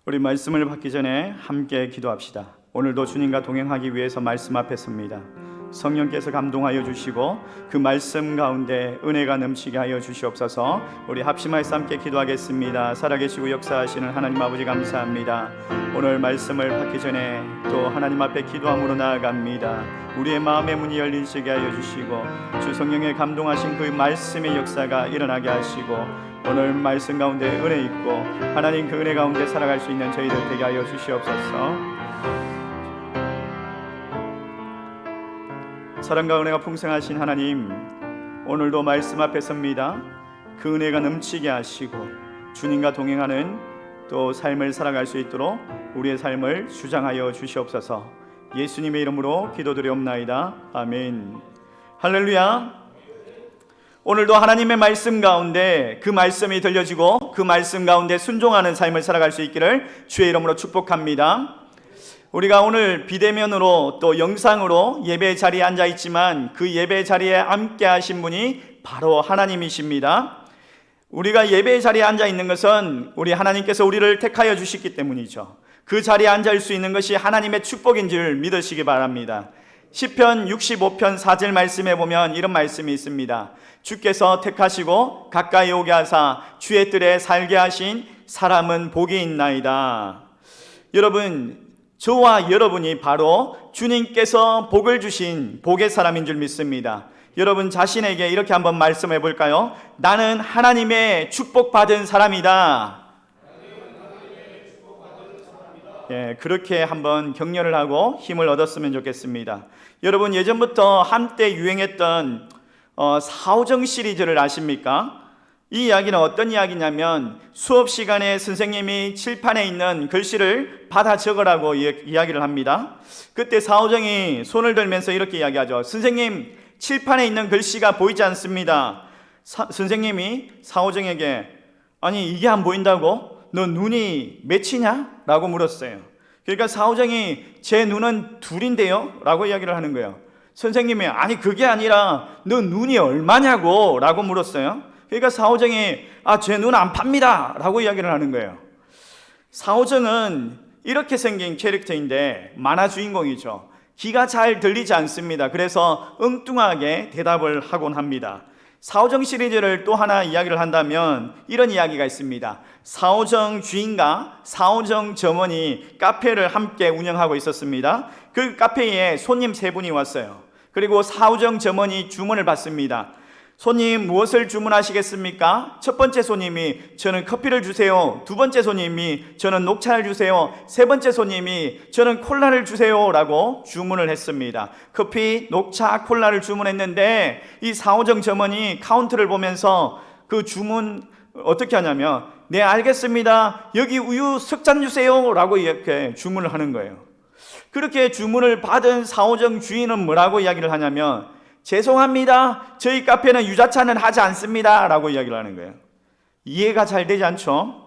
우리 말씀을 받기 전에 함께 기도합시다. 오늘도 주님과 동행하기 위해서 말씀 앞에 섭니다. 성령께서 감동하여 주시고 그 말씀 가운데 은혜가 넘치게 하여 주시옵소서. 우리 합심하여서 함께 기도하겠습니다. 살아계시고 역사하시는 하나님 아버지 감사합니다. 오늘 말씀을 받기 전에 또 하나님 앞에 기도함으로 나아갑니다. 우리의 마음의 문이 열리시게 하여 주시고 주 성령의 감동하신 그 말씀의 역사가 일어나게 하시고 오늘 말씀 가운데 은혜 있고 하나님 그 은혜 가운데 살아갈 수 있는 저희들 되게 하여 주시옵소서. 사랑과 은혜가 풍성하신 하나님, 오늘도 말씀 앞에 섭니다. 그 은혜가 넘치게 하시고 주님과 동행하는 또 삶을 살아갈 수 있도록 우리의 삶을 주장하여 주시옵소서. 예수님의 이름으로 기도드리옵나이다. 아멘. 할렐루야. 오늘도 하나님의 말씀 가운데 그 말씀이 들려지고 그 말씀 가운데 순종하는 삶을 살아갈 수 있기를 주의 이름으로 축복합니다. 우리가 오늘 비대면으로 또 영상으로 예배 자리에 앉아 있지만 그 예배 자리에 함께 하신 분이 바로 하나님이십니다. 우리가 예배 자리에 앉아 있는 것은 우리 하나님께서 우리를 택하여 주셨기 때문이죠. 그 자리에 앉을 수 있는 것이 하나님의 축복인 줄 믿으시기 바랍니다. 시편 65편 4절 말씀에 보면 이런 말씀이 있습니다. 주께서 택하시고 가까이 오게 하사 주의 뜰에 살게 하신 사람은 복이 있나이다. 여러분, 저와 여러분이 바로 주님께서 복을 주신 복의 사람인 줄 믿습니다. 여러분 자신에게 이렇게 한번 말씀해 볼까요? 나는 하나님의 축복받은 사람이다. 예, 그렇게 한번 격려를 하고 힘을 얻었으면 좋겠습니다. 여러분 예전부터 한때 유행했던 사오정 시리즈를 아십니까? 이 이야기는 어떤 이야기냐면 수업 시간에 선생님이 칠판에 있는 글씨를 받아 적으라고 이야기를 합니다. 그때 사오정이 손을 들면서 이렇게 이야기하죠. 선생님, 칠판에 있는 글씨가 보이지 않습니다. 선생님이 사오정에게 아니 이게 안 보인다고? 너 눈이 몇이냐? 라고 물었어요. 그러니까 사오정이 제 눈은 둘인데요? 라고 이야기를 하는 거예요. 선생님이 아니 그게 아니라 너 눈이 얼마냐고? 라고 물었어요. 그러니까 사오정이 제 눈 안 팝니다 라고 이야기를 하는 거예요. 사오정은 이렇게 생긴 캐릭터인데 만화 주인공이죠. 귀가 잘 들리지 않습니다. 그래서 엉뚱하게 대답을 하곤 합니다. 사오정 시리즈를 또 하나 이야기를 한다면 이런 이야기가 있습니다. 사오정 주인과 사오정 점원이 카페를 함께 운영하고 있었습니다. 그 카페에 손님 3분이 왔어요. 그리고 사오정 점원이 주문을 받습니다. 손님 무엇을 주문하시겠습니까? 첫 번째 손님이 저는 커피를 주세요. 두 번째 손님이 저는 녹차를 주세요. 세 번째 손님이 저는 콜라를 주세요 라고 주문을 했습니다. 커피, 녹차, 콜라를 주문했는데 이 사오정 점원이 카운트를 보면서 그 주문 어떻게 하냐면 네 알겠습니다. 여기 우유 3잔 주세요 라고 이렇게 주문을 하는 거예요. 그렇게 주문을 받은 사오정 주인은 뭐라고 이야기를 하냐면 죄송합니다. 저희 카페는 유자차는 하지 않습니다 라고 이야기를 하는 거예요. 이해가 잘 되지 않죠?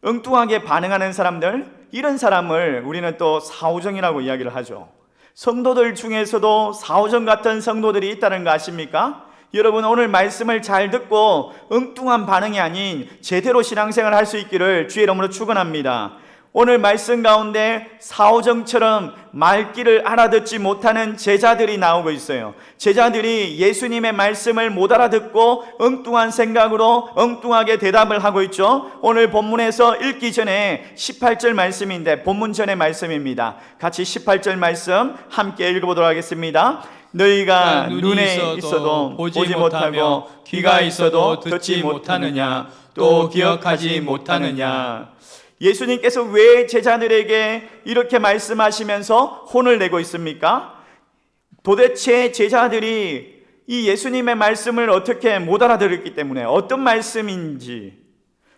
엉뚱하게 반응하는 사람들, 이런 사람을 우리는 또 사오정이라고 이야기를 하죠. 성도들 중에서도 사오정 같은 성도들이 있다는 거 아십니까? 여러분 오늘 말씀을 잘 듣고 엉뚱한 반응이 아닌 제대로 신앙생활을 할 수 있기를 주의 이름으로 축원합니다. 오늘 말씀 가운데 사오정처럼 말귀를 알아듣지 못하는 제자들이 나오고 있어요. 제자들이 예수님의 말씀을 못 알아듣고 엉뚱한 생각으로 엉뚱하게 대답을 하고 있죠. 오늘 본문에서 읽기 전에 18절 말씀인데 본문 전의 말씀입니다. 같이 18절 말씀 함께 읽어보도록 하겠습니다. 너희가 눈에 있어도 보지 못하고 귀가 있어도 듣지 못하느냐 또 기억하지 못하느냐. 예수님께서 왜 제자들에게 이렇게 말씀하시면서 혼을 내고 있습니까? 도대체 제자들이 이 예수님의 말씀을 어떻게 못 알아들었기 때문에 어떤 말씀인지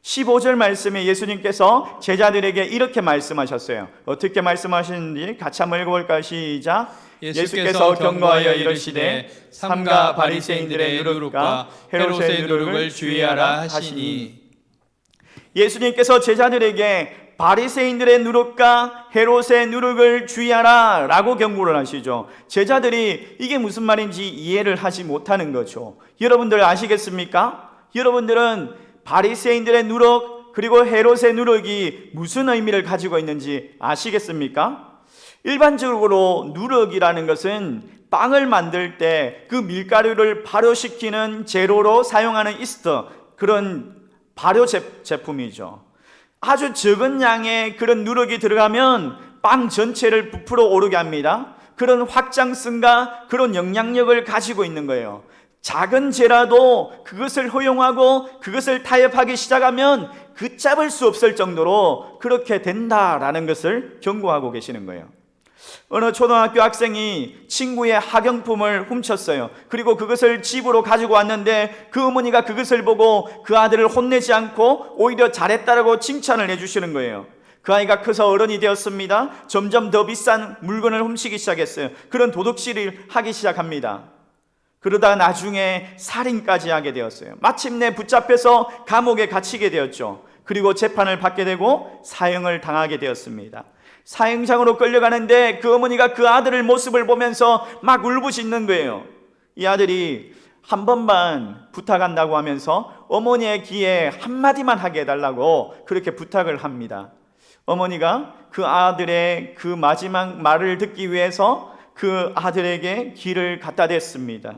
15절 말씀에 예수님께서 제자들에게 이렇게 말씀하셨어요. 어떻게 말씀하시는지 같이 한번 읽어볼까요? 시작. 예수께서 경고하여 이르시되 삼가 바리새인들의 누룩과 헤롯의 누룩을 주의하라 하시니. 예수님께서 제자들에게 바리새인들의 누룩과 헤롯의 누룩을 주의하라 라고 경고를 하시죠. 제자들이 이게 무슨 말인지 이해를 하지 못하는 거죠. 여러분들 아시겠습니까? 여러분들은 바리새인들의 누룩, 그리고 헤롯의 누룩이 무슨 의미를 가지고 있는지 아시겠습니까? 일반적으로 누룩이라는 것은 빵을 만들 때 그 밀가루를 발효시키는 재료로 사용하는 이스트, 그런 발효 제품이죠. 아주 적은 양의 그런 누룩이 들어가면 빵 전체를 부풀어 오르게 합니다. 그런 확장성과 그런 영향력을 가지고 있는 거예요. 작은 재라도 그것을 허용하고 그것을 타협하기 시작하면 걷잡을 수 없을 정도로 그렇게 된다라는 것을 경고하고 계시는 거예요. 어느 초등학교 학생이 친구의 학용품을 훔쳤어요. 그리고 그것을 집으로 가지고 왔는데 그 어머니가 그것을 보고 그 아들을 혼내지 않고 오히려 잘했다라고 칭찬을 해주시는 거예요. 그 아이가 커서 어른이 되었습니다. 점점 더 비싼 물건을 훔치기 시작했어요. 그런 도둑질을 하기 시작합니다. 그러다 나중에 살인까지 하게 되었어요. 마침내 붙잡혀서 감옥에 갇히게 되었죠. 그리고 재판을 받게 되고 사형을 당하게 되었습니다. 사형장으로 끌려가는데 그 어머니가 그 아들의 모습을 보면서 막 울부짖는 거예요. 이 아들이 한 번만 부탁한다고 하면서 어머니의 귀에 한마디만 하게 해달라고 그렇게 부탁을 합니다. 어머니가 그 아들의 그 마지막 말을 듣기 위해서 그 아들에게 귀를 갖다 댔습니다.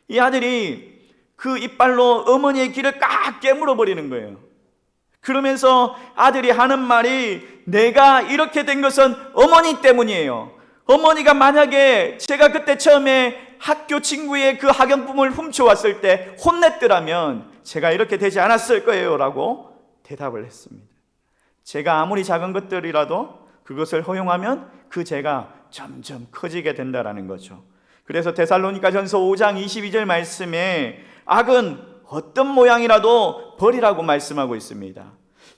이 아들이 그 이빨로 어머니의 귀를 깍 깨물어 버리는 거예요. 그러면서 아들이 하는 말이, 내가 이렇게 된 것은 어머니 때문이에요. 어머니가 만약에 제가 그때 처음에 학교 친구의 그 학용품을 훔쳐왔을 때 혼냈더라면 제가 이렇게 되지 않았을 거예요 라고 대답을 했습니다. 제가 아무리 작은 것들이라도 그것을 허용하면 그 죄가 점점 커지게 된다는 거죠. 그래서 데살로니가전서 5장 22절 말씀에 악은 어떤 모양이라도 버리라고 말씀하고 있습니다.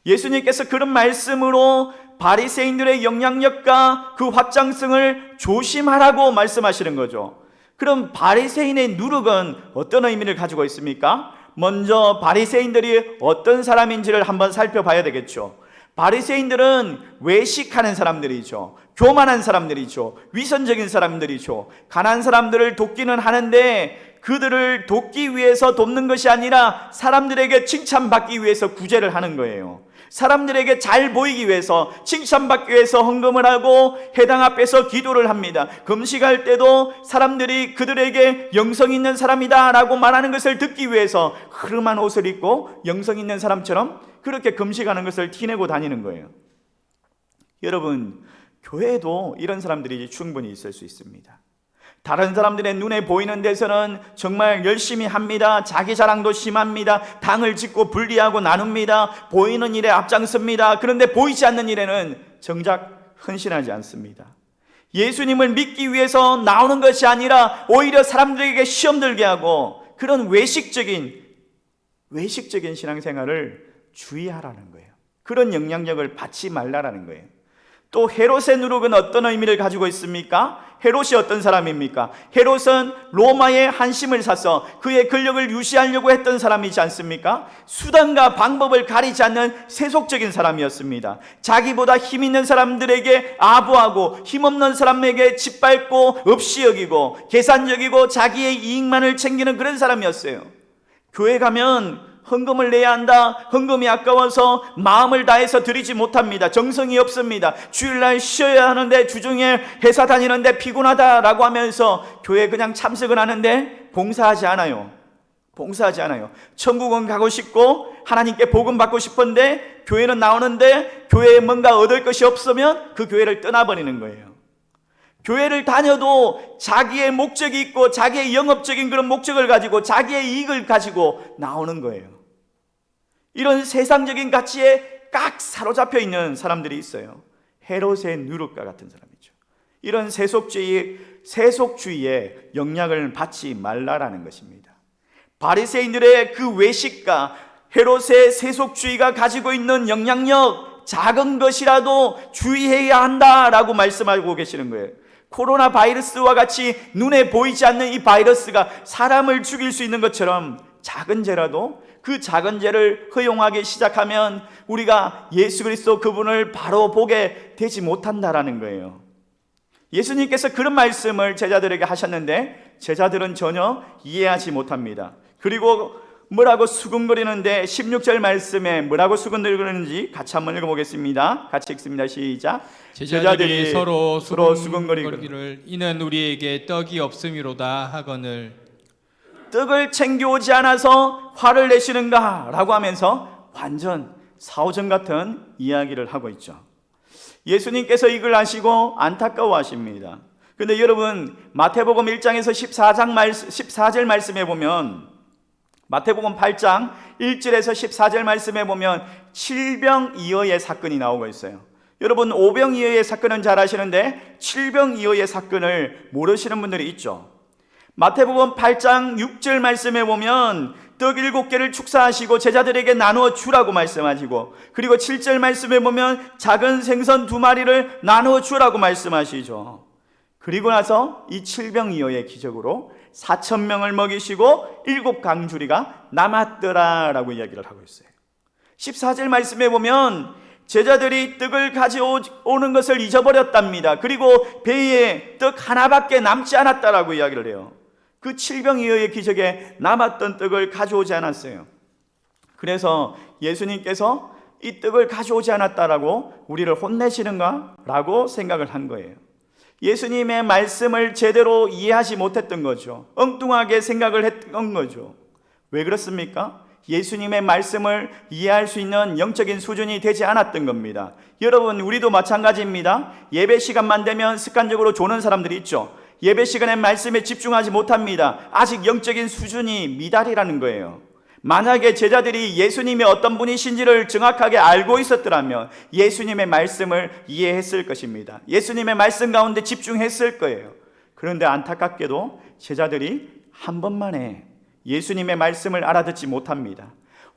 예수님께서 그런 말씀으로 바리새인들의 영향력과 그 확장성을 조심하라고 말씀하시는 거죠. 그럼 바리새인의 누룩은 어떤 의미를 가지고 있습니까? 먼저 바리새인들이 어떤 사람인지를 한번 살펴봐야 되겠죠. 바리새인들은 외식하는 사람들이죠. 교만한 사람들이죠. 위선적인 사람들이죠. 가난한 사람들을 돕기는 하는데 그들을 돕기 위해서 돕는 것이 아니라 사람들에게 칭찬받기 위해서 구제를 하는 거예요. 사람들에게 잘 보이기 위해서, 칭찬받기 위해서 헌금을 하고 회당 앞에서 기도를 합니다. 금식할 때도 사람들이 그들에게 영성 있는 사람이다 라고 말하는 것을 듣기 위해서 흐름한 옷을 입고 영성 있는 사람처럼 그렇게 금식하는 것을 티내고 다니는 거예요. 여러분, 교회에도 이런 사람들이 충분히 있을 수 있습니다. 다른 사람들의 눈에 보이는 데서는 정말 열심히 합니다. 자기 자랑도 심합니다. 당을 짓고 분리하고 나눕니다. 보이는 일에 앞장섭니다. 그런데 보이지 않는 일에는 정작 헌신하지 않습니다. 예수님을 믿기 위해서 나오는 것이 아니라 오히려 사람들에게 시험 들게 하고 그런 외식적인 신앙생활을 주의하라는 거예요. 그런 영향력을 받지 말라라는 거예요. 또 헤롯의 누룩은 어떤 의미를 가지고 있습니까? 헤롯이 어떤 사람입니까? 헤롯은 로마의 한심을 사서 그의 권력을 유지하려고 했던 사람이지 않습니까? 수단과 방법을 가리지 않는 세속적인 사람이었습니다. 자기보다 힘 있는 사람들에게 아부하고 힘없는 사람에게 짓밟고 없이 여기고 계산적이고 자기의 이익만을 챙기는 그런 사람이었어요. 교회 가면 헌금을 내야 한다. 헌금이 아까워서 마음을 다해서 드리지 못합니다. 정성이 없습니다. 주일날 쉬어야 하는데 주중에 회사 다니는데 피곤하다라고 하면서 교회 그냥 참석을 하는데 봉사하지 않아요. 천국은 가고 싶고 하나님께 복음 받고 싶은데 교회는 나오는데 교회에 뭔가 얻을 것이 없으면 그 교회를 떠나버리는 거예요. 교회를 다녀도 자기의 목적이 있고 자기의 영업적인 그런 목적을 가지고 자기의 이익을 가지고 나오는 거예요. 이런 세상적인 가치에 꽉 사로잡혀 있는 사람들이 있어요. 헤롯의 누룩과 같은 사람이죠. 이런 세속주의에 영향을 받지 말라라는 것입니다. 바리새인들의 그 외식과 헤롯의 세속주의가 가지고 있는 영향력, 작은 것이라도 주의해야 한다라고 말씀하고 계시는 거예요. 코로나 바이러스와 같이 눈에 보이지 않는 이 바이러스가 사람을 죽일 수 있는 것처럼 작은 죄라도 그 작은 죄를 허용하기 시작하면 우리가 예수 그리스도 그분을 바로 보게 되지 못한다라는 거예요. 예수님께서 그런 말씀을 제자들에게 하셨는데 제자들은 전혀 이해하지 못합니다. 그리고 뭐라고 수군거리는데 16절 말씀에 뭐라고 수군거리는지 같이 한번 읽어보겠습니다. 같이 읽습니다. 시작. 제자들이 서로 수군거리기를 수군거리기를 이는 우리에게 떡이 없음이로다 하거늘 떡을 챙겨오지 않아서 화를 내시는가 라고 하면서 완전 사오정 같은 이야기를 하고 있죠. 예수님께서 이걸 아시고 안타까워하십니다. 근데 여러분 마태복음 1장에서 14절 말씀에 보면 마태복음 8장 1절에서 14절 말씀에 보면 칠병이어의 사건이 나오고 있어요. 여러분 오병이어의 사건은 잘 아시는데 칠병이어의 사건을 모르시는 분들이 있죠. 마태복음 8장 6절 말씀에 보면 떡 7개를 축사하시고 제자들에게 나누어 주라고 말씀하시고, 그리고 7절 말씀에 보면 작은 생선 2마리를 나누어 주라고 말씀하시죠. 그리고 나서 이 칠병이어의 기적으로 4,000명을 먹이시고 7강주리가 남았더라라고 이야기를 하고 있어요. 14절 말씀에 보면 제자들이 떡을 가져오는 것을 잊어버렸답니다. 그리고 배에 떡 하나밖에 남지 않았다라고 이야기를 해요. 그 칠병이어의 기적에 남았던 떡을 가져오지 않았어요. 그래서 예수님께서 이 떡을 가져오지 않았다라고 우리를 혼내시는가? 라고 생각을 한 거예요. 예수님의 말씀을 제대로 이해하지 못했던 거죠. 엉뚱하게 생각을 했던 거죠. 왜 그렇습니까? 예수님의 말씀을 이해할 수 있는 영적인 수준이 되지 않았던 겁니다. 여러분 우리도 마찬가지입니다. 예배 시간만 되면 습관적으로 조는 사람들이 있죠. 예배 시간에 말씀에 집중하지 못합니다. 아직 영적인 수준이 미달이라는 거예요. 만약에 제자들이 예수님이 어떤 분이신지를 정확하게 알고 있었더라면 예수님의 말씀을 이해했을 것입니다. 예수님의 말씀 가운데 집중했을 거예요. 그런데 안타깝게도 제자들이 한 번만에 예수님의 말씀을 알아듣지 못합니다.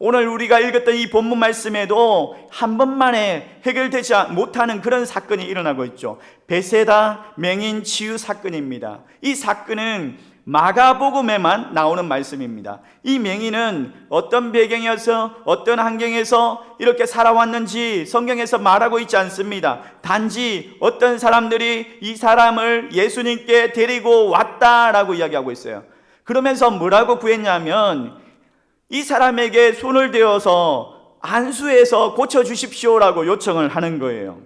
오늘 우리가 읽었던 이 본문 말씀에도 한 번만에 해결되지 못하는 그런 사건이 일어나고 있죠. 베세다 맹인 치유 사건입니다. 이 사건은 마가복음에만 나오는 말씀입니다. 이 맹인은 어떤 배경이어서 어떤 환경에서 이렇게 살아왔는지 성경에서 말하고 있지 않습니다. 단지 어떤 사람들이 이 사람을 예수님께 데리고 왔다라고 이야기하고 있어요. 그러면서 뭐라고 구했냐면 이 사람에게 손을 대어서 안수해서 고쳐주십시오라고 요청을 하는 거예요.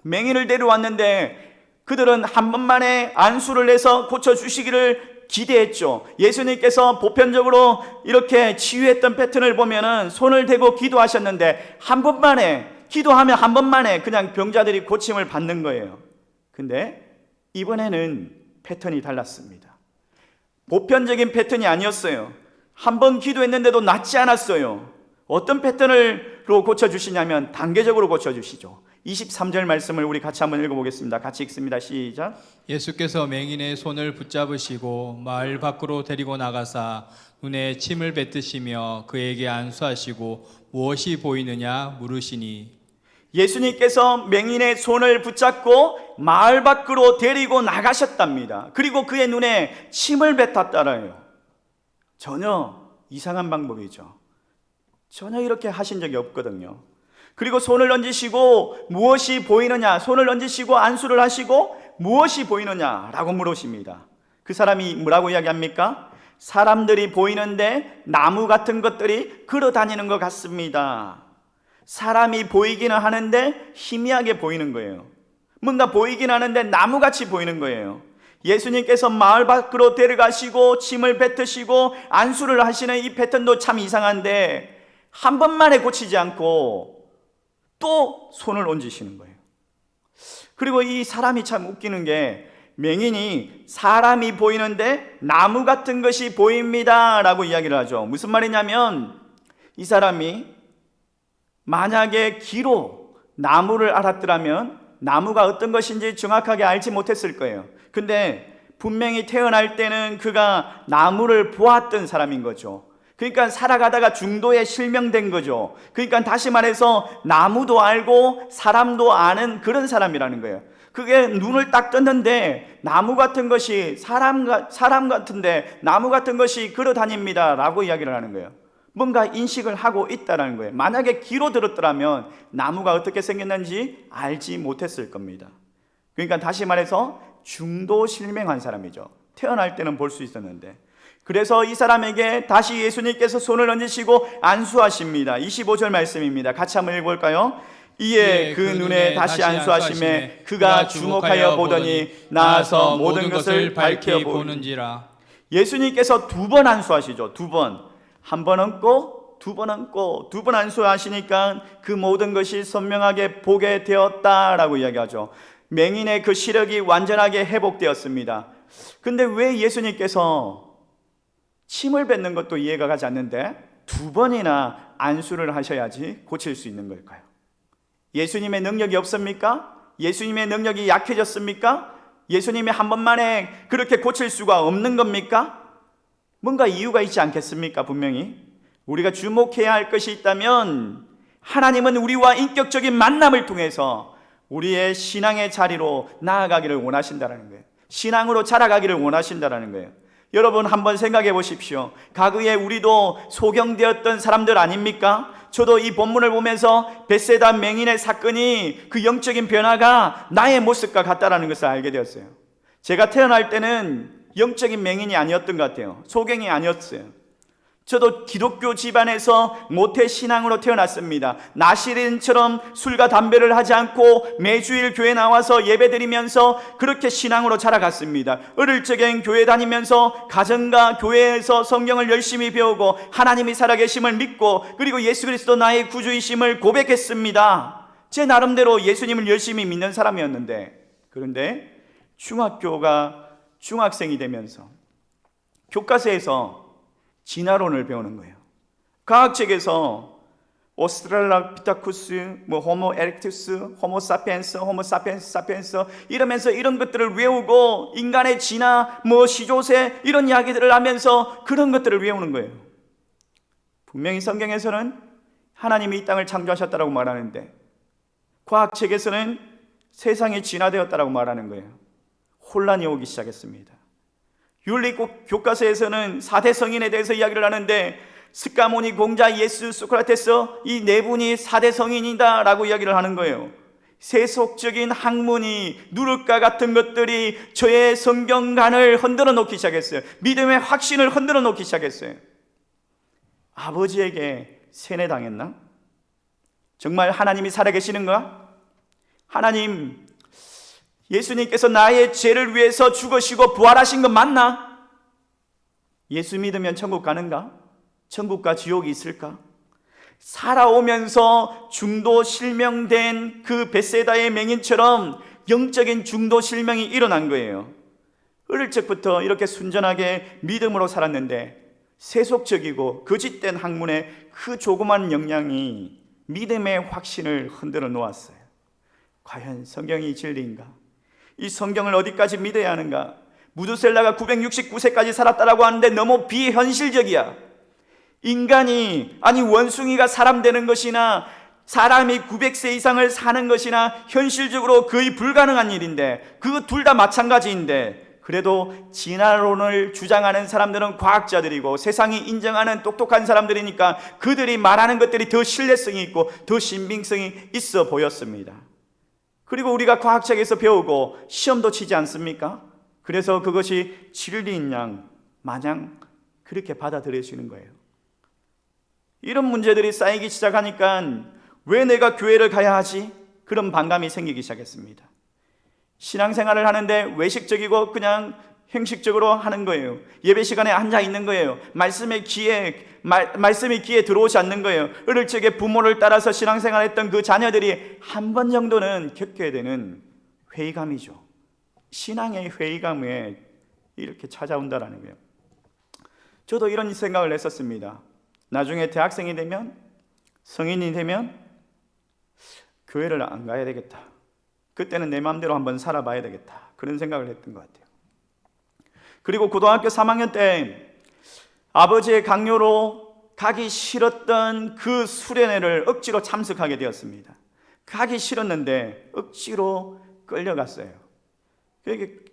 맹인을 데려왔는데 그들은 한 번만에 안수를 해서 고쳐주시기를 기대했죠. 예수님께서 보편적으로 이렇게 치유했던 패턴을 보면은 손을 대고 기도하셨는데 한 번만에, 기도하면 한 번만에 그냥 병자들이 고침을 받는 거예요. 근데 이번에는 패턴이 달랐습니다. 보편적인 패턴이 아니었어요. 한 번 기도했는데도 낫지 않았어요. 어떤 패턴으로 고쳐주시냐면 단계적으로 고쳐주시죠. 23절 말씀을 우리 같이 한번 읽어보겠습니다. 같이 읽습니다. 시작. 예수께서 맹인의 손을 붙잡으시고 마을 밖으로 데리고 나가사 눈에 침을 뱉으시며 그에게 안수하시고 무엇이 보이느냐 물으시니 예수님께서 맹인의 손을 붙잡고 마을 밖으로 데리고 나가셨답니다. 그리고 그의 눈에 침을 뱉었다라요. 전혀 이상한 방법이죠. 전혀 이렇게 하신 적이 없거든요. 그리고 손을 얹으시고 무엇이 보이느냐, 손을 얹으시고 안수를 하시고 무엇이 보이느냐라고 물으십니다. 그 사람이 뭐라고 이야기합니까? 사람들이 보이는데 나무 같은 것들이 걸어다니는 것 같습니다. 사람이 보이기는 하는데 희미하게 보이는 거예요. 뭔가 보이긴 하는데 나무같이 보이는 거예요. 예수님께서 마을 밖으로 데려가시고 침을 뱉으시고 안수를 하시는 이 패턴도 참 이상한데 한 번만에 고치지 않고 또 손을 얹으시는 거예요. 그리고 이 사람이 참 웃기는 게 맹인이 사람이 보이는데 나무 같은 것이 보입니다 라고 이야기를 하죠. 무슨 말이냐면 이 사람이 만약에 귀로 나무를 알았더라면 나무가 어떤 것인지 정확하게 알지 못했을 거예요. 근데 분명히 태어날 때는 그가 나무를 보았던 사람인 거죠. 그러니까 살아가다가 중도에 실명된 거죠. 그러니까 다시 말해서 나무도 알고 사람도 아는 그런 사람이라는 거예요. 그게 눈을 딱 떴는데 나무 같은 것이 사람 같은데 나무 같은 것이 걸어다닙니다 라고 이야기를 하는 거예요. 뭔가 인식을 하고 있다는 거예요. 만약에 귀로 들었더라면 나무가 어떻게 생겼는지 알지 못했을 겁니다. 그러니까 다시 말해서 중도 실명한 사람이죠. 태어날 때는 볼 수 있었는데, 그래서 이 사람에게 다시 예수님께서 손을 얹으시고 안수하십니다. 25절 말씀입니다. 같이 한번 읽어볼까요? 이에 그 눈에 다시 안수하심에 그가 주목하여 보더니 나아서 모든 것을 밝혀 보는지라. 예수님께서 두 번 안수하시죠. 두 번. 한 번 얹고 두 번 얹고 두 번 안수하시니까 그 모든 것이 선명하게 보게 되었다라고 이야기하죠. 맹인의 그 시력이 완전하게 회복되었습니다. 근데 왜 예수님께서 침을 뱉는 것도 이해가 가지 않는데 두 번이나 안수를 하셔야지 고칠 수 있는 걸까요? 예수님의 능력이 없습니까? 예수님의 능력이 약해졌습니까? 예수님이 한 번만에 그렇게 고칠 수가 없는 겁니까? 뭔가 이유가 있지 않겠습니까? 분명히 우리가 주목해야 할 것이 있다면 하나님은 우리와 인격적인 만남을 통해서 우리의 신앙의 자리로 나아가기를 원하신다는 거예요. 신앙으로 자라가기를 원하신다는 거예요. 여러분 한번 생각해 보십시오. 과거에 우리도 소경되었던 사람들 아닙니까? 저도 이 본문을 보면서 벳세다 맹인의 사건이 그 영적인 변화가 나의 모습과 같다는 것을 알게 되었어요. 제가 태어날 때는 영적인 맹인이 아니었던 것 같아요. 소경이 아니었어요. 저도 기독교 집안에서 모태 신앙으로 태어났습니다. 나시린처럼 술과 담배를 하지 않고 매주일 교회 나와서 예배드리면서 그렇게 신앙으로 자라갔습니다. 어릴 적엔 교회 다니면서 가정과 교회에서 성경을 열심히 배우고 하나님이 살아계심을 믿고 그리고 예수 그리스도 나의 구주이심을 고백했습니다. 제 나름대로 예수님을 열심히 믿는 사람이었는데, 그런데 중학생이 되면서 교과서에서 진화론을 배우는 거예요. 과학책에서 오스트랄라피타쿠스, 호모 에렉투스, 호모 사피엔스, 사피엔스 이러면서 이런 것들을 외우고 인간의 진화, 시조새 이런 이야기들을 하면서 그런 것들을 외우는 거예요. 분명히 성경에서는 하나님이 이 땅을 창조하셨다고 말하는데 과학책에서는 세상이 진화되었다고 말하는 거예요. 혼란이 오기 시작했습니다. 윤리 교과서에서는 4대 성인에 대해서 이야기를 하는데 스카모니, 공자, 예수, 소크라테스 이 네 분이 4대 성인이다 라고 이야기를 하는 거예요. 세속적인 학문이 누룩과 같은 것들이 저의 성경관을 흔들어 놓기 시작했어요. 믿음의 확신을 흔들어 놓기 시작했어요. 아버지에게 세뇌당했나? 정말 하나님이 살아계시는가? 하나님, 예수님께서 나의 죄를 위해서 죽으시고 부활하신 건 맞나? 예수 믿으면 천국 가는가? 천국과 지옥이 있을까? 살아오면서 중도 실명된 그 벳세다의 맹인처럼 영적인 중도 실명이 일어난 거예요. 어릴 적부터 이렇게 순전하게 믿음으로 살았는데 세속적이고 거짓된 학문의 그 조그만 영향이 믿음의 확신을 흔들어 놓았어요. 과연 성경이 진리인가? 이 성경을 어디까지 믿어야 하는가? 무드셀라가 969세까지 살았다라고 하는데 너무 비현실적이야. 인간이, 원숭이가 사람 되는 것이나 사람이 900세 이상을 사는 것이나 현실적으로 거의 불가능한 일인데 그 둘 다 마찬가지인데 그래도 진화론을 주장하는 사람들은 과학자들이고 세상이 인정하는 똑똑한 사람들이니까 그들이 말하는 것들이 더 신뢰성이 있고 더 신빙성이 있어 보였습니다. 그리고 우리가 과학책에서 배우고 시험도 치지 않습니까? 그래서 그것이 진리인 양 마냥 그렇게 받아들여지는 거예요. 이런 문제들이 쌓이기 시작하니까 왜 내가 교회를 가야 하지? 그런 반감이 생기기 시작했습니다. 신앙생활을 하는데 외식적이고 그냥 형식적으로 하는 거예요. 예배 시간에 앉아 있는 거예요. 말씀이 귀에 들어오지 않는 거예요. 어릴 적에 부모를 따라서 신앙생활했던 그 자녀들이 한 번 정도는 겪게 되는 회의감이죠. 신앙의 회의감에 이렇게 찾아온다라는 거예요. 저도 이런 생각을 했었습니다. 나중에 대학생이 되면, 성인이 되면 교회를 안 가야 되겠다. 그때는 내 마음대로 한번 살아봐야 되겠다. 그런 생각을 했던 것 같아요. 그리고 고등학교 3학년 때 아버지의 강요로 가기 싫었던 그 수련회를 억지로 참석하게 되었습니다. 가기 싫었는데 억지로 끌려갔어요.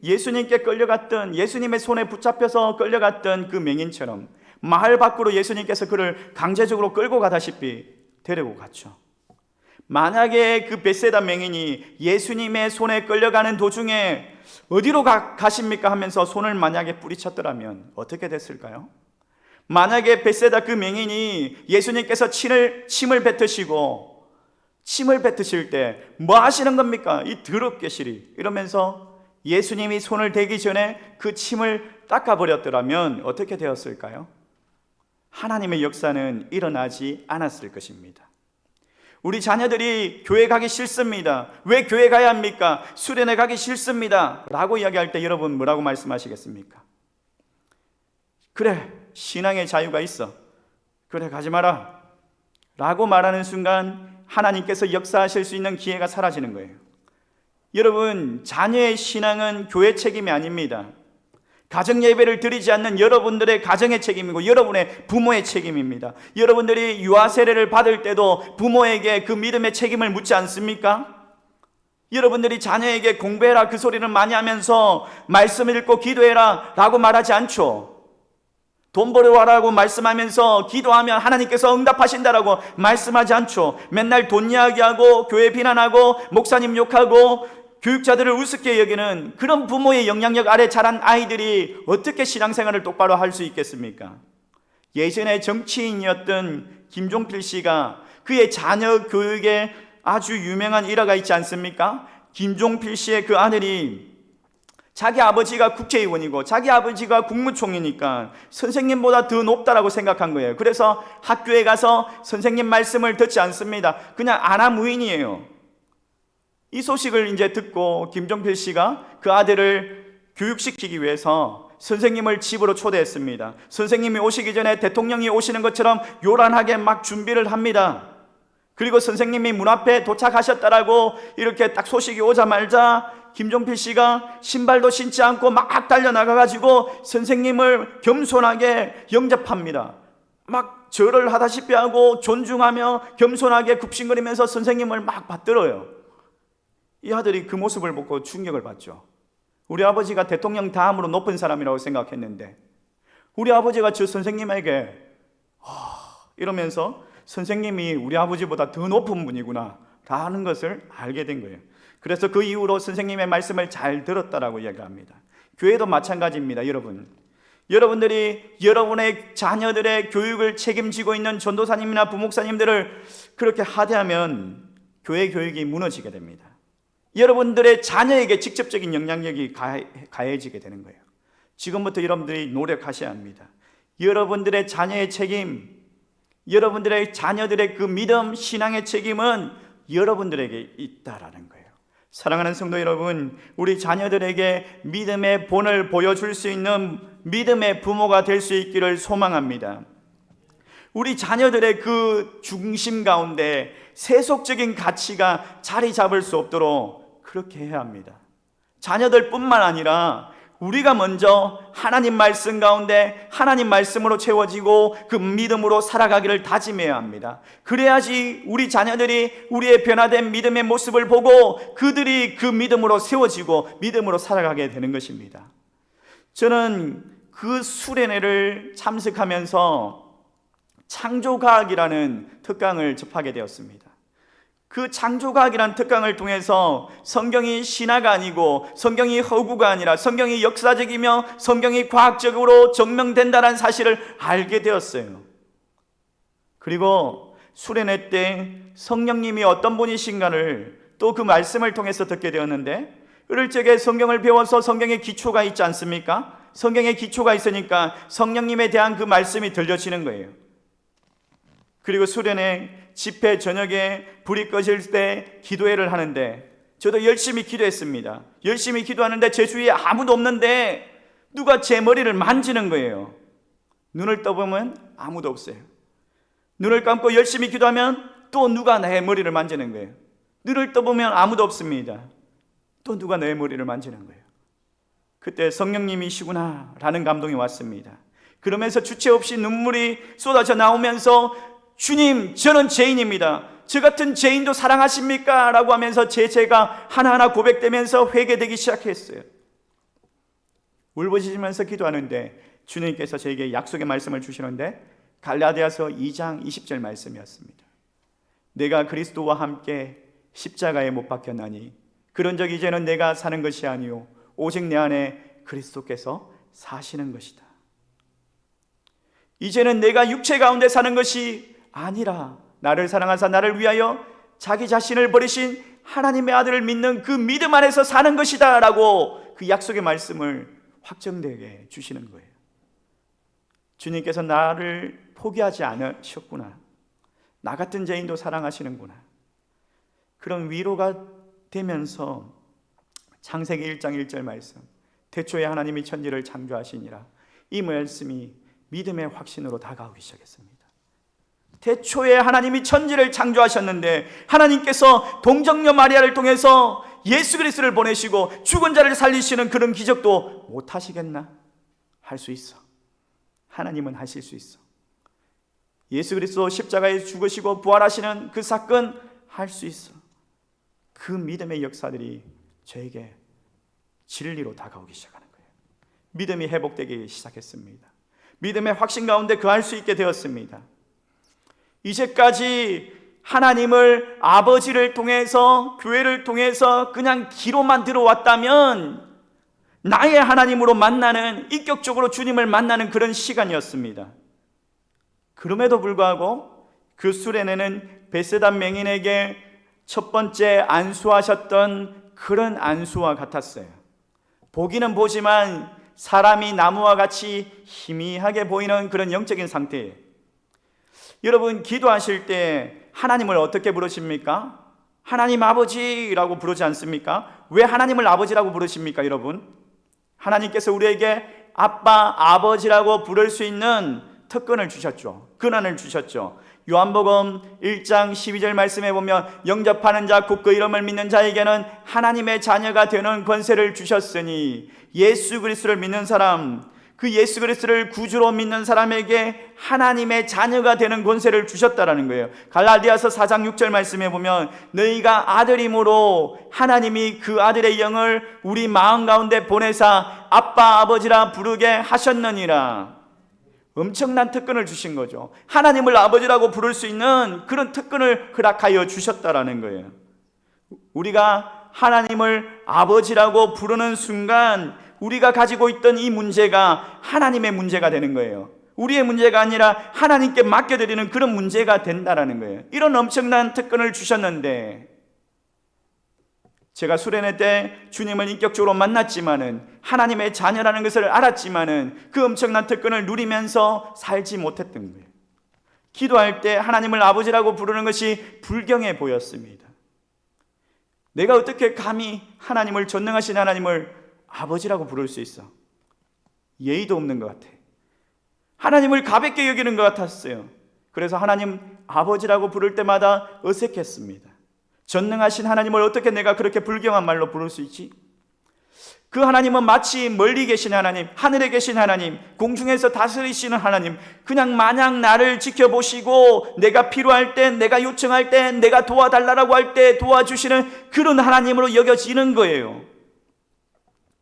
예수님께 끌려갔던, 예수님의 손에 붙잡혀서 끌려갔던 그 맹인처럼 마을 밖으로 예수님께서 그를 강제적으로 끌고 가다시피 데리고 갔죠. 만약에 그 벳세다 맹인이 예수님의 손에 끌려가는 도중에 어디로 가십니까 하면서 손을 만약에 뿌리쳤더라면 어떻게 됐을까요? 만약에 벳세다 그 맹인이 예수님께서 침을 뱉으실 때 뭐 하시는 겁니까? 이 더럽게 시리 이러면서 예수님이 손을 대기 전에 그 침을 닦아버렸더라면 어떻게 되었을까요? 하나님의 역사는 일어나지 않았을 것입니다. 우리 자녀들이 교회 가기 싫습니다. 왜 교회 가야 합니까? 수련회 가기 싫습니다 라고 이야기할 때 여러분 뭐라고 말씀하시겠습니까? 그래, 신앙의 자유가 있어. 그래, 가지 마라 라고 말하는 순간 하나님께서 역사하실 수 있는 기회가 사라지는 거예요. 여러분, 자녀의 신앙은 교회 책임이 아닙니다. 가정 예배를 드리지 않는 여러분들의 가정의 책임이고 여러분의 부모의 책임입니다. 여러분들이 유아 세례를 받을 때도 부모에게 그 믿음의 책임을 묻지 않습니까? 여러분들이 자녀에게 공부해라 그 소리를 많이 하면서 말씀 읽고 기도해라 라고 말하지 않죠. 돈 벌어와라고 말씀하면서 기도하면 하나님께서 응답하신다라고 말씀하지 않죠. 맨날 돈 이야기하고 교회 비난하고 목사님 욕하고 교육자들을 우습게 여기는 그런 부모의 영향력 아래 자란 아이들이 어떻게 신앙생활을 똑바로 할 수 있겠습니까? 예전에 정치인이었던 김종필 씨가 그의 자녀 교육에 아주 유명한 일화가 있지 않습니까? 김종필 씨의 그 아들이 자기 아버지가 국회의원이고 자기 아버지가 국무총리니까 선생님보다 더 높다라고 생각한 거예요. 그래서 학교에 가서 선생님 말씀을 듣지 않습니다. 그냥 아나무인이에요. 이 소식을 이제 듣고 김종필 씨가 그 아들을 교육시키기 위해서 선생님을 집으로 초대했습니다. 선생님이 오시기 전에 대통령이 오시는 것처럼 요란하게 막 준비를 합니다. 그리고 선생님이 문 앞에 도착하셨다라고 이렇게 딱 소식이 오자마자 김종필 씨가 신발도 신지 않고 막 달려나가가지고 선생님을 겸손하게 영접합니다. 막 절을 하다시피 하고 존중하며 겸손하게 굽신거리면서 선생님을 막 받들어요. 이 아들이 그 모습을 보고 충격을 받죠. 우리 아버지가 대통령 다음으로 높은 사람이라고 생각했는데 우리 아버지가 저 선생님에게 이러면서 선생님이 우리 아버지보다 더 높은 분이구나 라는 것을 알게 된 거예요. 그래서 그 이후로 선생님의 말씀을 잘 들었다라고 이야기합니다. 교회도 마찬가지입니다. 여러분들이 여러분의 자녀들의 교육을 책임지고 있는 전도사님이나 부목사님들을 그렇게 하대하면 교회 교육이 무너지게 됩니다. 여러분들의 자녀에게 직접적인 영향력이 가해지게 되는 거예요. 지금부터 여러분들이 노력하셔야 합니다. 여러분들의 자녀의 책임, 여러분들의 자녀들의 그 믿음, 신앙의 책임은 여러분들에게 있다라는 거예요. 사랑하는 성도 여러분, 우리 자녀들에게 믿음의 본을 보여줄 수 있는 믿음의 부모가 될 수 있기를 소망합니다. 우리 자녀들의 그 중심 가운데 세속적인 가치가 자리 잡을 수 없도록 그렇게 해야 합니다. 자녀들뿐만 아니라 우리가 먼저 하나님 말씀 가운데 하나님 말씀으로 채워지고 그 믿음으로 살아가기를 다짐해야 합니다. 그래야지 우리 자녀들이 우리의 변화된 믿음의 모습을 보고 그들이 그 믿음으로 세워지고 믿음으로 살아가게 되는 것입니다. 저는 그 수련회를 참석하면서 창조과학이라는 특강을 접하게 되었습니다. 그 창조과학이라는 특강을 통해서 성경이 신화가 아니고 성경이 허구가 아니라 성경이 역사적이며 성경이 과학적으로 증명된다는 사실을 알게 되었어요. 그리고 수련회 때 성령님이 어떤 분이신가를 또 그 말씀을 통해서 듣게 되었는데, 어릴 적에 성경을 배워서 성경의 기초가 있지 않습니까? 성경의 기초가 있으니까 성령님에 대한 그 말씀이 들려지는 거예요. 그리고 수련회 집회 저녁에 불이 꺼질 때 기도회를 하는데 저도 열심히 기도했습니다. 열심히 기도하는데 제 주위에 아무도 없는데 누가 제 머리를 만지는 거예요. 눈을 떠보면 아무도 없어요. 눈을 감고 열심히 기도하면 또 누가 나의 머리를 만지는 거예요. 눈을 떠보면 아무도 없습니다. 또 누가 내 머리를 만지는 거예요. 그때 성령님이시구나 라는 감동이 왔습니다. 그러면서 주체 없이 눈물이 쏟아져 나오면서 주님, 저는 죄인입니다. 저 같은 죄인도 사랑하십니까? 라고 하면서 제 죄가 하나하나 고백되면서 회개되기 시작했어요. 울부짖으면서 기도하는데 주님께서 저에게 약속의 말씀을 주시는데 갈라디아서 2장 20절 말씀이었습니다. 내가 그리스도와 함께 십자가에 못 박혔나니 그런적 이제는 내가 사는 것이 아니요 오직 내 안에 그리스도께서 사시는 것이다. 이제는 내가 육체 가운데 사는 것이 아니라 나를 사랑하사 나를 위하여 자기 자신을 버리신 하나님의 아들을 믿는 그 믿음 안에서 사는 것이다 라고 그 약속의 말씀을 확정되게 주시는 거예요. 주님께서 나를 포기하지 않으셨구나. 나 같은 죄인도 사랑하시는구나. 그런 위로가 되면서 창세기 1장 1절 말씀, 태초에 하나님이 천지를 창조하시니라, 이 말씀이 믿음의 확신으로 다가오기 시작했습니다. 태초에 하나님이 천지를 창조하셨는데 하나님께서 동정녀 마리아를 통해서 예수 그리스도를 보내시고 죽은 자를 살리시는 그런 기적도 못 하시겠나? 할 수 있어. 하나님은 하실 수 있어. 예수 그리스도 십자가에 죽으시고 부활하시는 그 사건 할 수 있어. 그 믿음의 역사들이 저에게 진리로 다가오기 시작하는 거예요. 믿음이 회복되기 시작했습니다. 믿음의 확신 가운데 거할 수 있게 되었습니다. 이제까지 하나님을 아버지를 통해서, 교회를 통해서 그냥 귀로만 들어왔다면 나의 하나님으로 만나는, 인격적으로 주님을 만나는 그런 시간이었습니다. 그럼에도 불구하고 그 수레네는 베세다 맹인에게 첫 번째 안수하셨던 그런 안수와 같았어요. 보기는 보지만 사람이 나무와 같이 희미하게 보이는 그런 영적인 상태예요. 여러분, 기도하실 때 하나님을 어떻게 부르십니까? 하나님 아버지라고 부르지 않습니까? 왜 하나님을 아버지라고 부르십니까, 여러분? 하나님께서 우리에게 아빠, 아버지라고 부를 수 있는 특권을 주셨죠. 권한을 주셨죠. 요한복음 1장 12절 말씀에 보면 영접하는 자 곧 그 이름을 믿는 자에게는 하나님의 자녀가 되는 권세를 주셨으니, 예수 그리스도를 믿는 사람, 그 예수 그리스도를 구주로 믿는 사람에게 하나님의 자녀가 되는 권세를 주셨다라는 거예요. 갈라디아서 4장 6절 말씀에 보면 너희가 아들임으로 하나님이 그 아들의 영을 우리 마음 가운데 보내사 아빠 아버지라 부르게 하셨느니라. 엄청난 특권을 주신 거죠. 하나님을 아버지라고 부를 수 있는 그런 특권을 허락하여 주셨다라는 거예요. 우리가 하나님을 아버지라고 부르는 순간 우리가 가지고 있던 이 문제가 하나님의 문제가 되는 거예요. 우리의 문제가 아니라 하나님께 맡겨드리는 그런 문제가 된다라는 거예요. 이런 엄청난 특권을 주셨는데, 제가 수련회 때 주님을 인격적으로 만났지만은, 하나님의 자녀라는 것을 알았지만은 그 엄청난 특권을 누리면서 살지 못했던 거예요. 기도할 때 하나님을 아버지라고 부르는 것이 불경해 보였습니다. 내가 어떻게 감히 하나님을, 전능하신 하나님을 아버지라고 부를 수 있어? 예의도 없는 것 같아. 하나님을 가볍게 여기는 것 같았어요. 그래서 하나님 아버지라고 부를 때마다 어색했습니다. 전능하신 하나님을 어떻게 내가 그렇게 불경한 말로 부를 수 있지? 그 하나님은 마치 멀리 계신 하나님, 하늘에 계신 하나님, 공중에서 다스리시는 하나님, 그냥 마냥 나를 지켜보시고 내가 필요할 때, 내가 요청할 때, 내가 도와달라고 할 때 도와주시는 그런 하나님으로 여겨지는 거예요.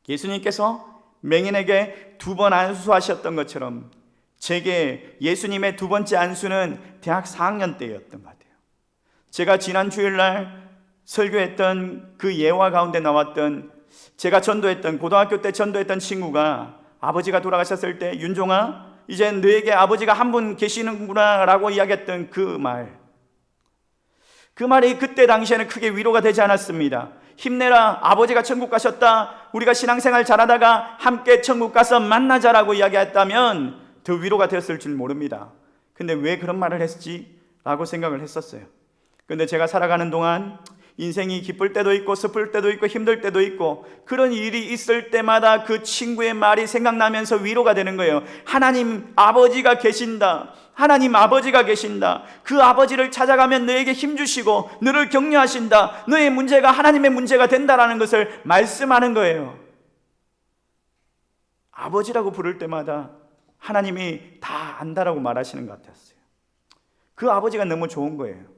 예수님께서 맹인에게 2번 안수하셨던 것처럼 제게 예수님의 2번째 안수는 대학 4학년 때였던 것 같아요. 제가 지난 주일날 설교했던 그 예화 가운데 나왔던, 제가 전도했던, 고등학교 때 전도했던 친구가 아버지가 돌아가셨을 때, 윤종아, 이제 너에게 아버지가 한 분 계시는구나 라고 이야기했던 그 말이 그때 당시에는 크게 위로가 되지 않았습니다. 힘내라, 아버지가 천국 가셨다, 우리가 신앙생활 잘하다가 함께 천국 가서 만나자라고 이야기했다면 더 위로가 되었을 줄 모릅니다. 근데 왜 그런 말을 했지? 라고 생각을 했었어요. 근데 제가 살아가는 동안 인생이 기쁠 때도 있고 슬플 때도 있고 힘들 때도 있고 그런 일이 있을 때마다 그 친구의 말이 생각나면서 위로가 되는 거예요. 하나님 아버지가 계신다. 하나님 아버지가 계신다. 그 아버지를 찾아가면 너에게 힘주시고 너를 격려하신다. 너의 문제가 하나님의 문제가 된다라는 것을 말씀하는 거예요. 아버지라고 부를 때마다 하나님이 다 안다라고 말하시는 것 같았어요. 그 아버지가 너무 좋은 거예요.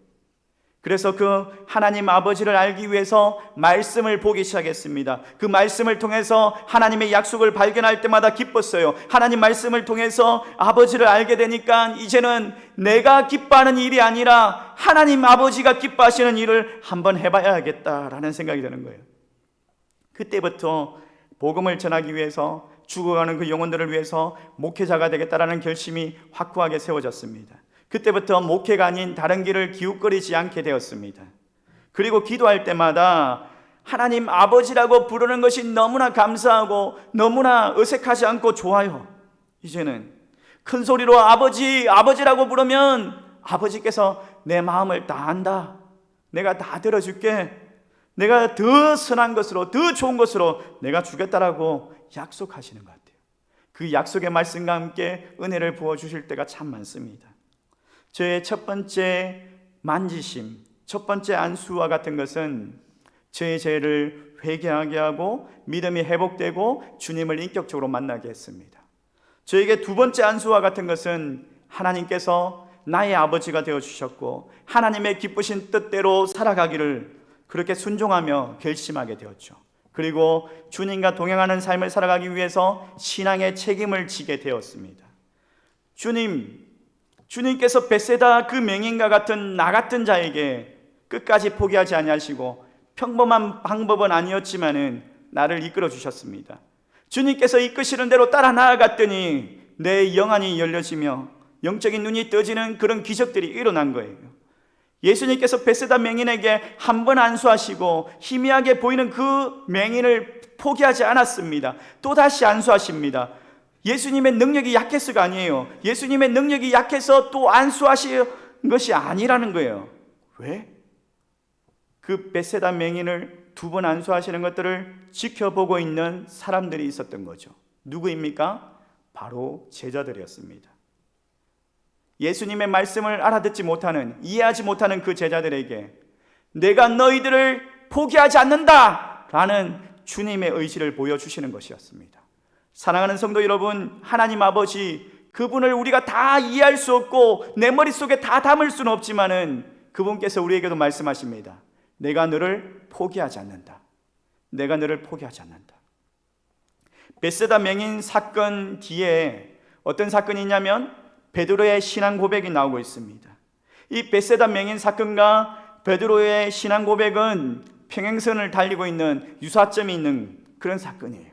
그래서 그 하나님 아버지를 알기 위해서 말씀을 보기 시작했습니다. 그 말씀을 통해서 하나님의 약속을 발견할 때마다 기뻤어요. 하나님 말씀을 통해서 아버지를 알게 되니까 이제는 내가 기뻐하는 일이 아니라 하나님 아버지가 기뻐하시는 일을 한번 해봐야겠다라는 생각이 드는 거예요. 그때부터 복음을 전하기 위해서, 죽어가는 그 영혼들을 위해서 목회자가 되겠다라는 결심이 확고하게 세워졌습니다. 그때부터 목회가 아닌 다른 길을 기웃거리지 않게 되었습니다. 그리고 기도할 때마다 하나님 아버지라고 부르는 것이 너무나 감사하고 너무나 어색하지 않고 좋아요. 이제는 큰 소리로 아버지, 아버지라고 부르면 아버지께서 내 마음을 다 안다. 내가 다 들어줄게. 내가 더 선한 것으로, 더 좋은 것으로 내가 주겠다라고 약속하시는 것 같아요. 그 약속의 말씀과 함께 은혜를 부어주실 때가 참 많습니다. 저의 첫 번째 만지심, 첫 번째 안수와 같은 것은 저의 죄를 회개하게 하고 믿음이 회복되고 주님을 인격적으로 만나게 했습니다. 저에게 두 번째 안수와 같은 것은 하나님께서 나의 아버지가 되어주셨고 하나님의 기쁘신 뜻대로 살아가기를 그렇게 순종하며 결심하게 되었죠. 그리고 주님과 동행하는 삶을 살아가기 위해서 신앙의 책임을 지게 되었습니다. 주님께서 벳세다 그 맹인과 같은 나 같은 자에게 끝까지 포기하지 아니하시고 평범한 방법은 아니었지만은 나를 이끌어 주셨습니다. 주님께서 이끄시는 대로 따라 나아갔더니 내 영안이 열려지며 영적인 눈이 떠지는 그런 기적들이 일어난 거예요. 예수님께서 벳세다 맹인에게 한 번 안수하시고 희미하게 보이는 그 맹인을 포기하지 않았습니다. 또다시 안수하십니다. 예수님의 능력이 약해서가 아니에요. 예수님의 능력이 약해서 또 안수하신 것이 아니라는 거예요. 왜? 그 벳세다 맹인을 두 번 안수하시는 것들을 지켜보고 있는 사람들이 있었던 거죠. 누구입니까? 바로 제자들이었습니다. 예수님의 말씀을 알아듣지 못하는, 이해하지 못하는 그 제자들에게 내가 너희들을 포기하지 않는다 라는 주님의 의지를 보여주시는 것이었습니다. 사랑하는 성도 여러분, 하나님 아버지 그분을 우리가 다 이해할 수 없고 내 머릿속에 다 담을 수는 없지만은 그분께서 우리에게도 말씀하십니다. 내가 너를 포기하지 않는다. 내가 너를 포기하지 않는다. 벳세다 맹인 사건 뒤에 어떤 사건이 있냐면 베드로의 신앙 고백이 나오고 있습니다. 이 벳세다 맹인 사건과 베드로의 신앙 고백은 평행선을 달리고 있는 유사점이 있는 그런 사건이에요.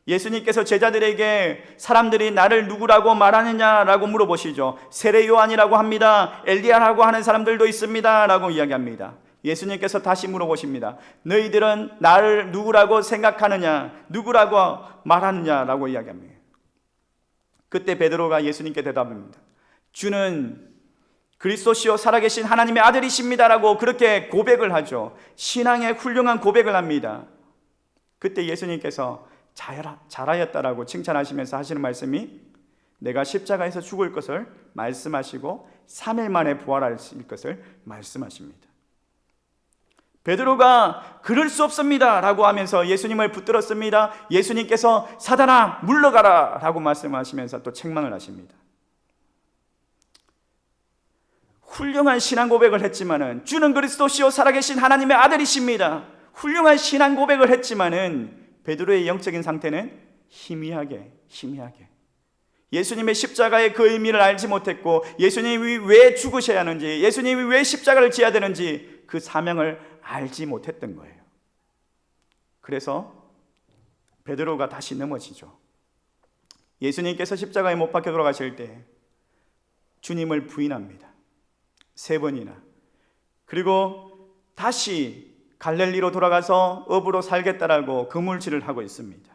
예수님께서 제자들에게 사람들이 나를 누구라고 말하느냐라고 물어보시죠. 세례 요한이라고 합니다. 엘리야라고 하는 사람들도 있습니다 라고 이야기합니다. 예수님께서 다시 물어보십니다. 너희들은 나를 누구라고 생각하느냐, 누구라고 말하느냐라고 이야기합니다. 그때 베드로가 예수님께 대답합니다. 주는 그리스도시요 살아계신 하나님의 아들이십니다라고 그렇게 고백을 하죠. 신앙의 훌륭한 고백을 합니다. 그때 예수님께서 잘하였다라고 칭찬하시면서 하시는 말씀이 내가 십자가에서 죽을 것을 말씀하시고 3일 만에 부활하실 것을 말씀하십니다. 베드로가 그럴 수 없습니다 라고 하면서 예수님을 붙들었습니다. 예수님께서 사단아 물러가라 라고 말씀하시면서 또 책망을 하십니다. 훌륭한 신앙 고백을 했지만은 주는 그리스도시요 살아계신 하나님의 아들이십니다. 훌륭한 신앙 고백을 했지만은 베드로의 영적인 상태는 희미하게 예수님의 십자가의 그 의미를 알지 못했고 예수님이 왜 죽으셔야 하는지, 예수님이 왜 십자가를 지어야 되는지 그 사명을 알지 못했던 거예요. 그래서 베드로가 다시 넘어지죠. 예수님께서 십자가에 못 박혀 돌아가실 때 주님을 부인합니다. 3번이나. 그리고 다시 갈릴리로 돌아가서 업으로 살겠다라고 그물질을 하고 있습니다.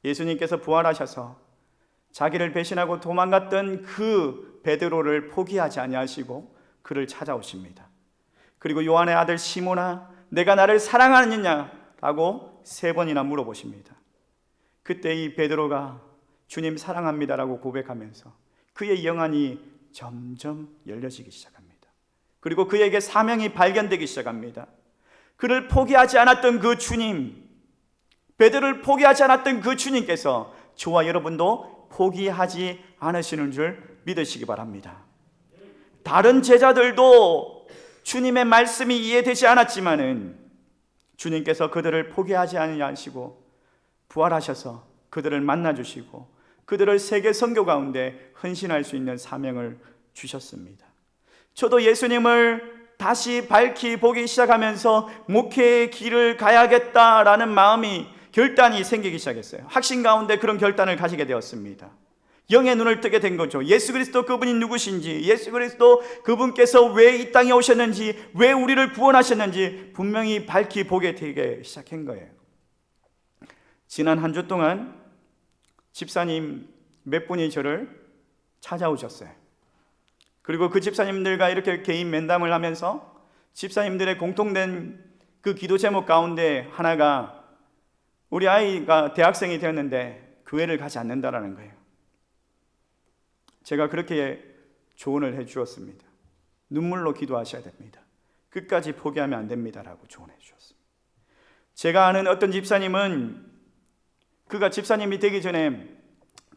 예수님께서 부활하셔서 자기를 배신하고 도망갔던 그 베드로를 포기하지 아니하시고 그를 찾아오십니다. 그리고 요한의 아들 시몬아 내가 나를 사랑하느냐 라고 3번이나 물어보십니다. 그때 이 베드로가 주님 사랑합니다라고 고백하면서 그의 영안이 점점 열려지기 시작합니다. 그리고 그에게 사명이 발견되기 시작합니다. 그를 포기하지 않았던 그 주님, 베드로를 포기하지 않았던 그 주님께서 저와 여러분도 포기하지 않으시는 줄 믿으시기 바랍니다. 다른 제자들도 주님의 말씀이 이해되지 않았지만은 주님께서 그들을 포기하지 아니하시고 부활하셔서 그들을 만나주시고 그들을 세계 선교 가운데 헌신할 수 있는 사명을 주셨습니다. 저도 예수님을 다시 밝히 보기 시작하면서 목회의 길을 가야겠다라는 마음이 결단이 생기기 시작했어요. 확신 가운데 그런 결단을 가지게 되었습니다. 영의 눈을 뜨게 된 거죠. 예수 그리스도 그분이 누구신지, 예수 그리스도 그분께서 왜 이 땅에 오셨는지, 왜 우리를 구원하셨는지 분명히 밝히 보게 되기 시작한 거예요. 지난 한 주 동안 집사님 몇 분이 저를 찾아오셨어요. 그리고 그 집사님들과 이렇게 개인 면담을 하면서 집사님들의 공통된 그 기도 제목 가운데 하나가 우리 아이가 대학생이 되었는데 교회를 가지 않는다라는 거예요. 제가 그렇게 조언을 해 주었습니다. 눈물로 기도하셔야 됩니다. 끝까지 포기하면 안 됩니다라고 조언해 주셨습니다. 제가 아는 어떤 집사님은 그가 집사님이 되기 전에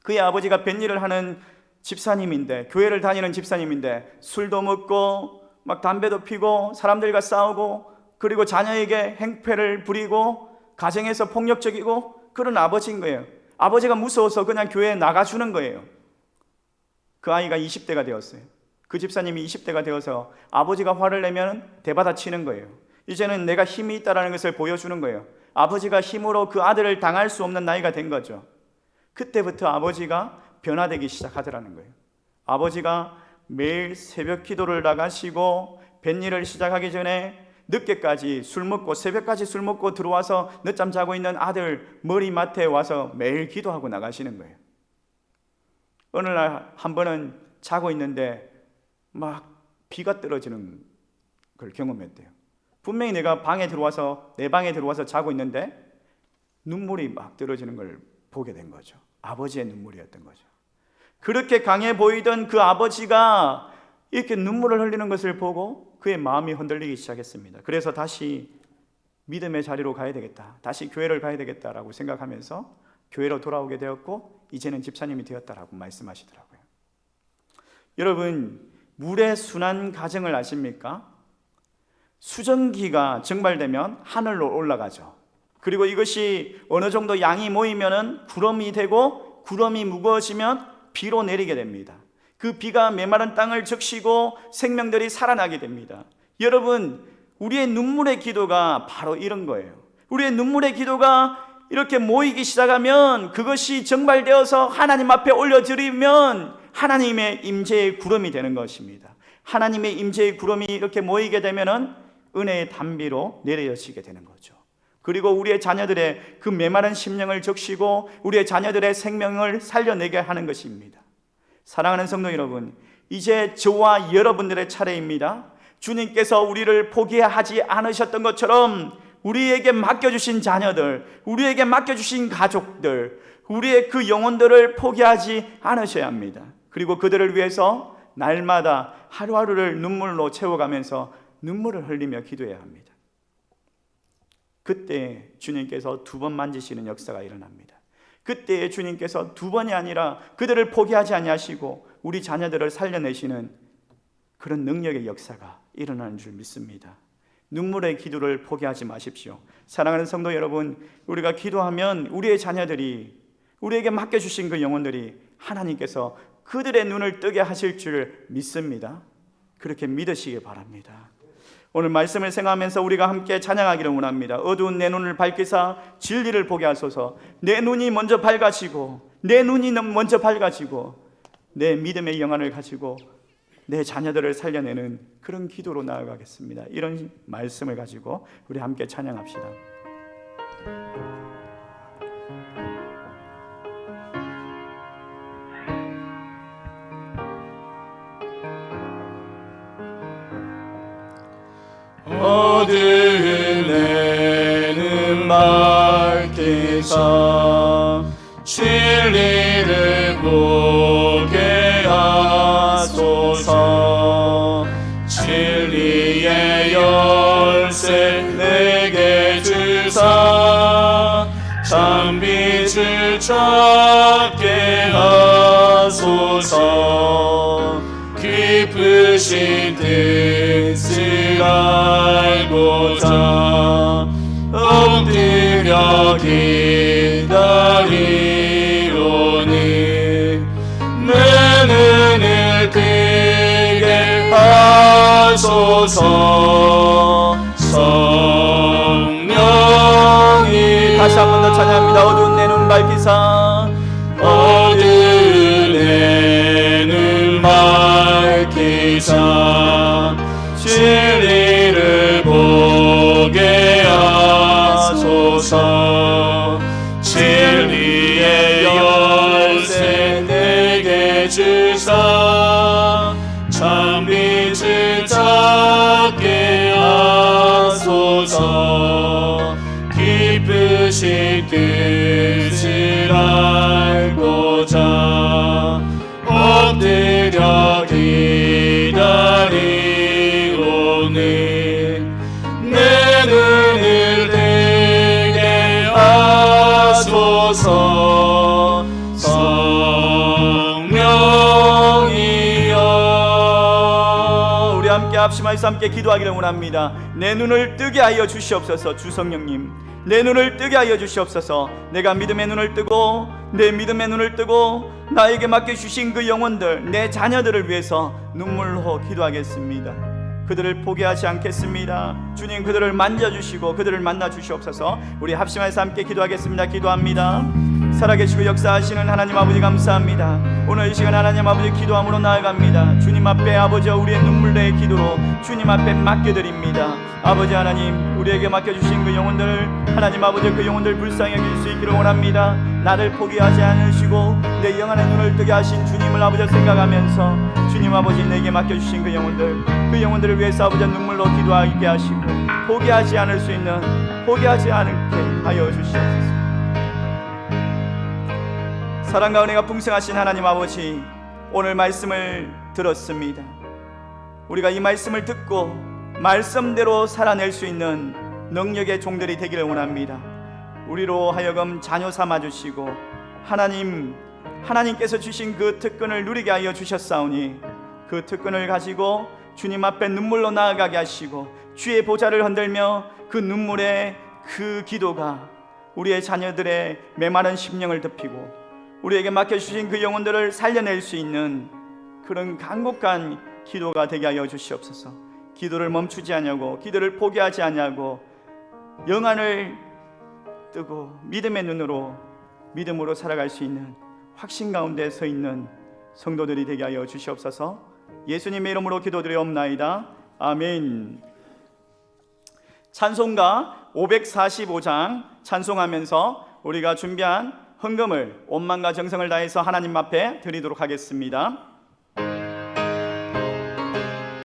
그의 아버지가 뱃일을 하는 집사님인데, 교회를 다니는 집사님인데 술도 먹고 막 담배도 피고 사람들과 싸우고 그리고 자녀에게 행패를 부리고 가정에서 폭력적이고 그런 아버지인 거예요. 아버지가 무서워서 그냥 교회에 나가주는 거예요. 그 아이가 20대가 되었어요. 그 집사님이 20대가 되어서 아버지가 화를 내면 대받아 치는 거예요. 이제는 내가 힘이 있다는 것을 보여주는 거예요. 아버지가 힘으로 그 아들을 당할 수 없는 나이가 된 거죠. 그때부터 아버지가 변화되기 시작하더라는 거예요. 아버지가 매일 새벽 기도를 나가시고 뱃일을 시작하기 전에 늦게까지 술 먹고 새벽까지 술 먹고 들어와서 늦잠 자고 있는 아들 머리맡에 와서 매일 기도하고 나가시는 거예요. 어느 날 한 번은 자고 있는데 막 비가 떨어지는 걸 경험했대요. 분명히 내가 내 방에 들어와서 자고 있는데 눈물이 막 떨어지는 걸 보게 된 거죠. 아버지의 눈물이었던 거죠. 그렇게 강해 보이던 그 아버지가 이렇게 눈물을 흘리는 것을 보고 그의 마음이 흔들리기 시작했습니다. 그래서 다시 믿음의 자리로 가야 되겠다, 다시 교회를 가야 되겠다라고 생각하면서 교회로 돌아오게 되었고 이제는 집사님이 되었다라고 말씀하시더라고요. 여러분, 물의 순환 과정을 아십니까? 수증기가 증발되면 하늘로 올라가죠. 그리고 이것이 어느 정도 양이 모이면은 구름이 되고 구름이 무거워지면 비로 내리게 됩니다. 그 비가 메마른 땅을 적시고 생명들이 살아나게 됩니다. 여러분, 우리의 눈물의 기도가 바로 이런 거예요. 우리의 눈물의 기도가 이렇게 모이기 시작하면 그것이 증발되어서 하나님 앞에 올려드리면 하나님의 임재의 구름이 되는 것입니다. 하나님의 임재의 구름이 이렇게 모이게 되면은 은혜의 단비로 내려지게 되는 거죠. 그리고 우리의 자녀들의 그 메마른 심령을 적시고 우리의 자녀들의 생명을 살려내게 하는 것입니다. 사랑하는 성도 여러분, 이제 저와 여러분들의 차례입니다. 주님께서 우리를 포기하지 않으셨던 것처럼 우리에게 맡겨주신 자녀들, 우리에게 맡겨주신 가족들, 우리의 그 영혼들을 포기하지 않으셔야 합니다. 그리고 그들을 위해서 날마다 하루하루를 눈물로 채워가면서 눈물을 흘리며 기도해야 합니다. 그때 주님께서 2번 만지시는 역사가 일어납니다. 그때 주님께서 2번이 아니라 그들을 포기하지 아니하시고 우리 자녀들을 살려내시는 그런 능력의 역사가 일어나는 줄 믿습니다. 눈물의 기도를 포기하지 마십시오. 사랑하는 성도 여러분, 우리가 기도하면 우리의 자녀들이, 우리에게 맡겨주신 그 영혼들이 하나님께서 그들의 눈을 뜨게 하실 줄 믿습니다. 그렇게 믿으시기 바랍니다. 오늘 말씀을 생각하면서 우리가 함께 찬양하기를 원합니다. 어두운 내 눈을 밝히사 진리를 보게 하소서. 내 눈이 먼저 밝아지고, 내 눈이 먼저 밝아지고 내 믿음의 영안을 가지고 내 자녀들을 살려내는 그런 기도로 나아가겠습니다. 이런 말씀을 가지고 우리 함께 찬양합시다. 어두운 내 눈 밝히사 진리를 보게 하소서. 진리의 열쇠 내게 주사 참빛을 찾게 하소서. 깊으신 뜻을 알고자 엎드려 기다리오니 내 눈을 뜨게 하소서. 성령이 다시 한 번 더 찬양합니다. 어두운 내 눈 밝히사 어두운 내 눈 밝히사 진리를 보게 하소서. 진리의 열쇠 내게 주사 참 빛을 찾게 하소서. 깊으신 뜻을 알고자 엎드려 기다리오니 내 눈을 뜨게 하소서. 성령이여. 우리 함께 합심하여서 함께 기도하기를 원합니다. 내 눈을 뜨게 하여 주시옵소서. 주 성령님, 내 눈을 뜨게 하여 주시옵소서. 내가 믿음의 눈을 뜨고 내 믿음의 눈을 뜨고 나에게 맡겨주신 그 영혼들, 내 자녀들을 위해서 눈물로 기도하겠습니다. 그들을 포기하지 않겠습니다. 주님, 그들을 만져주시고 그들을 만나 주시옵소서. 우리 합심해서 함께 기도하겠습니다. 기도합니다. 살아계시고 역사하시는 하나님 아버지 감사합니다. 오늘 이 시간 하나님 아버지 기도함으로 나아갑니다. 주님 앞에 아버지 우리의 눈물의 기도로 주님 앞에 맡겨드립니다. 아버지 하나님, 우리에게 맡겨주신 그 영혼들을 하나님 아버지 그 영혼들 불쌍히 여길 수 있기를 원합니다. 나를 포기하지 않으시고 내 영안의 눈을 뜨게 하신 주님을 아버지 생각하면서 주님 아버지 내게 맡겨주신 그 영혼들을 위해서 아버지 눈물로 기도하게 하시고 포기하지 않을 수 있는, 포기하지 않게 하여 주시옵소서. 사랑과 은혜가 풍성하신 하나님 아버지, 오늘 말씀을 들었습니다. 우리가 이 말씀을 듣고 말씀대로 살아낼 수 있는 능력의 종들이 되기를 원합니다. 우리로 하여금 자녀 삼아주시고 하나님께서 주신 그 특권을 누리게 하여 주셨사오니 그 특권을 가지고 주님 앞에 눈물로 나아가게 하시고 주의 보좌를 흔들며 그 눈물의 그 기도가 우리의 자녀들의 메마른 심령을 덮이고 우리에게 맡겨주신 그 영혼들을 살려낼 수 있는 그런 간곡한 기도가 되게 하여 주시옵소서. 기도를 멈추지 않냐고, 기도를 포기하지 않냐고, 영안을 뜨고 믿음의 눈으로 믿음으로 살아갈 수 있는 확신 가운데 서 있는 성도들이 되게 하여 주시옵소서. 예수님의 이름으로 기도드리옵나이다. 아멘. 찬송가 545장 찬송하면서 우리가 준비한 헌금을 온망과 정성을 다해서 하나님 앞에 드리도록 하겠습니다.